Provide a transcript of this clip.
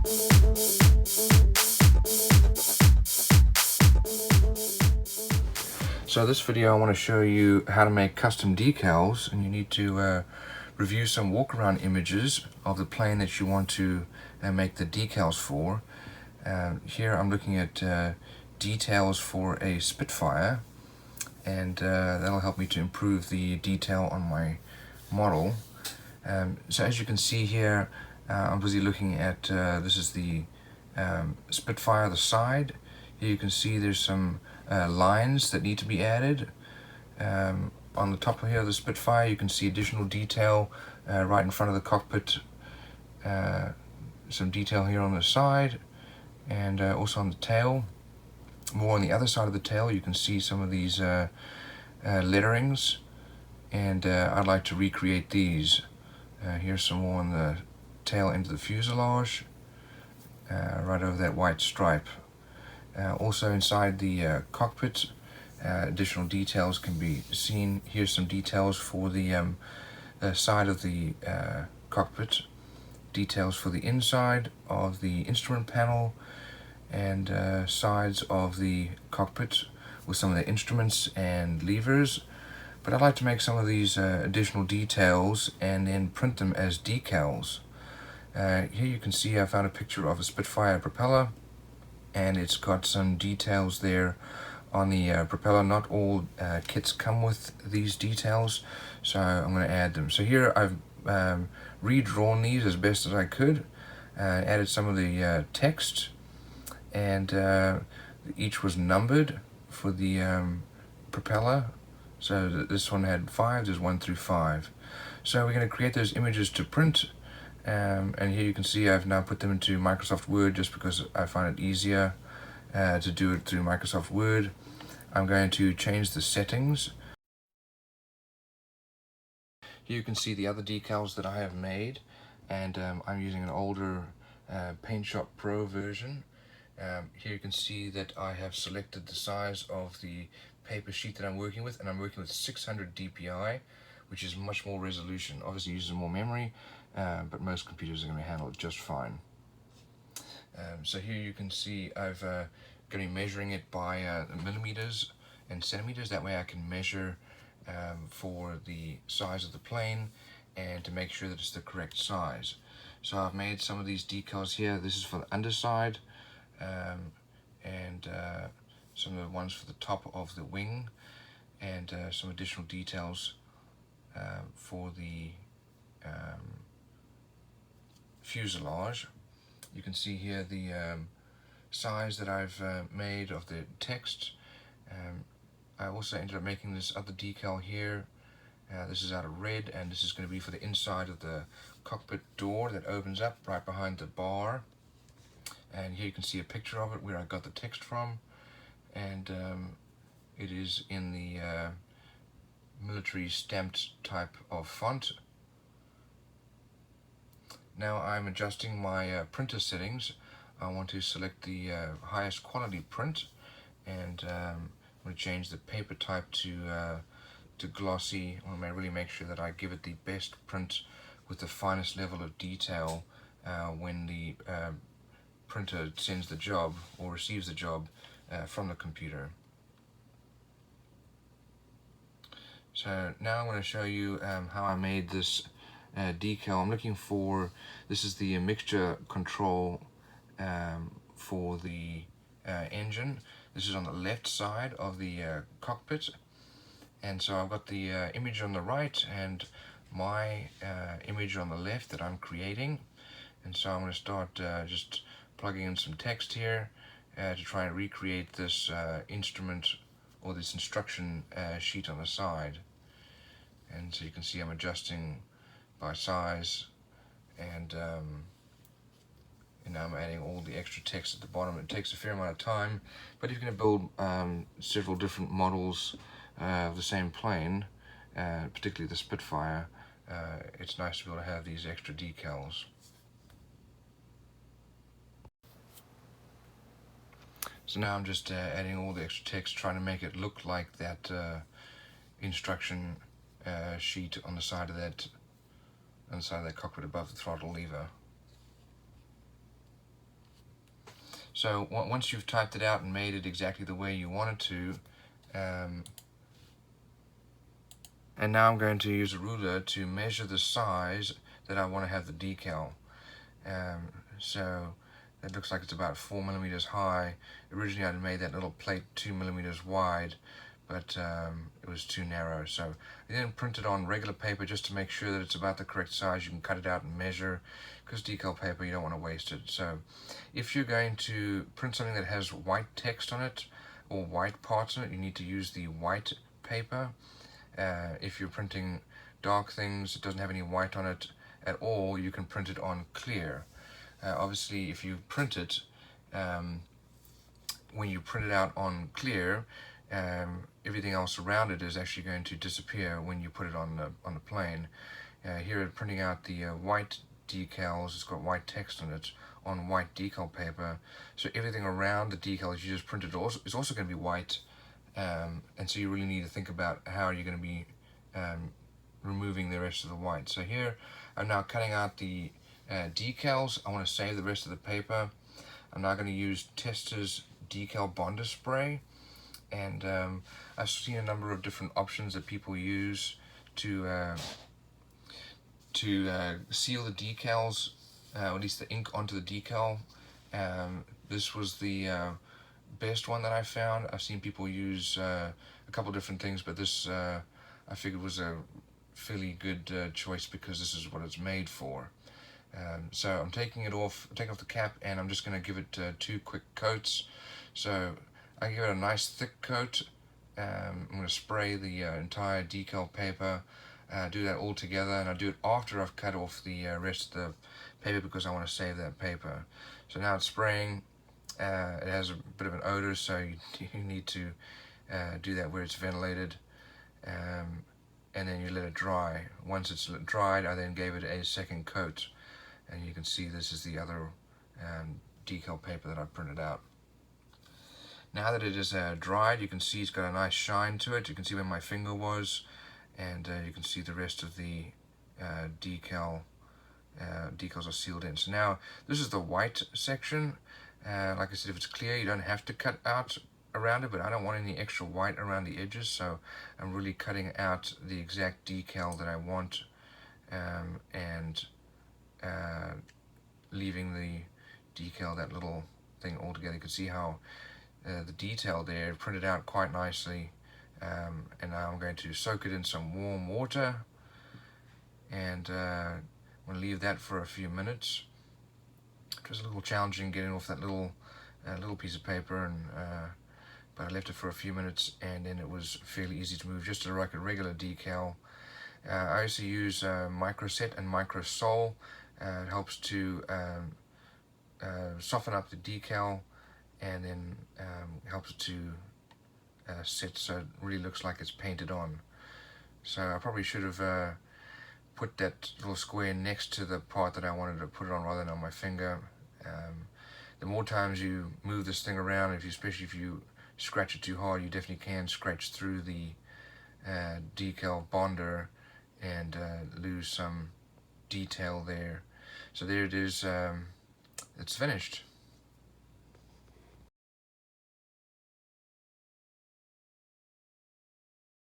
So this video I want to show you how to make custom decals, and you need to review some walk-around images of the plane that you want to make the decals for. Here I'm looking at details for a Spitfire, and that'll help me to improve the detail on my model. So as you can see here, I'm busy looking at, this is the Spitfire, the side. Here you can see there's some lines that need to be added. On the top here of the Spitfire you can see additional detail right in front of the cockpit, some detail here on the side, and also on the tail. More on the other side of the tail you can see some of these letterings, and I'd like to recreate these. Here's some more on the tail end of the fuselage, right over that white stripe. Also inside the cockpit, additional details can be seen. Here's some details for the side of the cockpit, details for the inside of the instrument panel, and sides of the cockpit with some of the instruments and levers. But I'd like to make some of these additional details and then print them as decals. Here you can see I found a picture of a Spitfire propeller, and it's got some details there on the propeller. Not all kits come with these details, so I'm going to add them. So here I've redrawn these as best as I could, added some of the text, and each was numbered for the propeller. So this one had 5, there's 1 through 5. So we're going to create those images to print. And here you can see I've now put them into Microsoft Word just because I find it easier to do it through Microsoft Word. I'm going to change the settings. Here you can see the other decals that I have made, and I'm using an older Paint Shop Pro version. Here you can see that I have selected the size of the paper sheet that I'm working with, and I'm working with 600 dpi, which is much more resolution. Obviously uses more memory, but most computers are going to handle it just fine. So here you can see I've going to be measuring it by millimeters and centimeters. That way I can measure for the size of the plane and to make sure that it's the correct size. So I've made some of these decals here. This is for the underside, and some of the ones for the top of the wing, and some additional details for the fuselage. You can see here the size that I've made of the text. I also ended up making this other decal here. This is out of red, and this is going to be for the inside of the cockpit door that opens up right behind the bar. And here you can see a picture of it where I got the text from, and it is in the military stamped type of font. Now I'm adjusting my printer settings. I want to select the highest quality print, and I'm going to change the paper type to glossy. I want to really make sure that I give it the best print with the finest level of detail when the printer sends the job or receives the job from the computer. So now I'm going to show you how I made this decal. I'm looking for, this is the mixture control for the engine. This is on the left side of the cockpit, and so I've got the image on the right and my image on the left that I'm creating. And so I'm going to start just plugging in some text here to try and recreate this instrument or this instruction sheet on the side. And so you can see I'm adjusting by size, and now I'm adding all the extra text at the bottom. It takes a fair amount of time, but if you're going to build several different models of the same plane, particularly the Spitfire, it's nice to be able to have these extra decals. So now I'm just adding all the extra text, trying to make it look like that instruction sheet on the side of that cockpit above the throttle lever. So once you've typed it out and made it exactly the way you want it to, and now I'm going to use a ruler to measure the size that I want to have the decal. So it looks like it's about 4 millimeters high. Originally I'd made that little plate 2 millimeters wide, but it was too narrow. So I then print it on regular paper just to make sure that it's about the correct size. You can cut it out and measure, because decal paper, you don't want to waste it. So if you're going to print something that has white text on it or white parts on it, you need to use the white paper. If you're printing dark things, it doesn't have any white on it at all, you can print it on clear. Obviously, if you print it, when you print it out on clear, everything else around it is actually going to disappear when you put it on the plane. Here, printing out the white decals, it's got white text on it on white decal paper, so everything around the decals you just printed is also going to be white. And so you really need to think about how you're going to be removing the rest of the white. So here I'm now cutting out the decals. I want to save the rest of the paper. I'm now going to use Testors decal bonder spray, and I've seen a number of different options that people use to seal the decals, or at least the ink onto the decal. This was the best one that I found. I've seen people use a couple different things, but this I figured was a fairly good choice because this is what it's made for. So I'm taking off the cap, and I'm just going to give it 2 quick coats. So I give it a nice thick coat. I'm going to spray the entire decal paper, do that all together, and I do it after I've cut off the rest of the paper because I want to save that paper. So now it's spraying. It has a bit of an odor, so you need to do that where it's ventilated, and then you let it dry. Once it's dried, I then gave it a second coat, and you can see this is the other decal paper that I printed out. Now that it is dried, you can see it's got a nice shine to it. You can see where my finger was, and you can see the rest of the decals are sealed in. So now this is the white section. Like I said, if it's clear, you don't have to cut out around it, but I don't want any extra white around the edges, so I'm really cutting out the exact decal that I want, and leaving the decal, that little thing all together. You can see how the detail there printed out quite nicely, and now I'm going to soak it in some warm water, and I'm going to leave that for a few minutes. It was a little challenging getting off that little piece of paper, and but I left it for a few minutes, and then it was fairly easy to move, just like a regular decal. I also use microset and microsol. It helps to soften up the decal, and then helps to set so it really looks like it's painted on. So I probably should have put that little square next to the part that I wanted to put it on rather than on my finger. The more times you move this thing around, especially if you scratch it too hard, you definitely can scratch through the decal bonder and lose some detail there. So there it is, it's finished.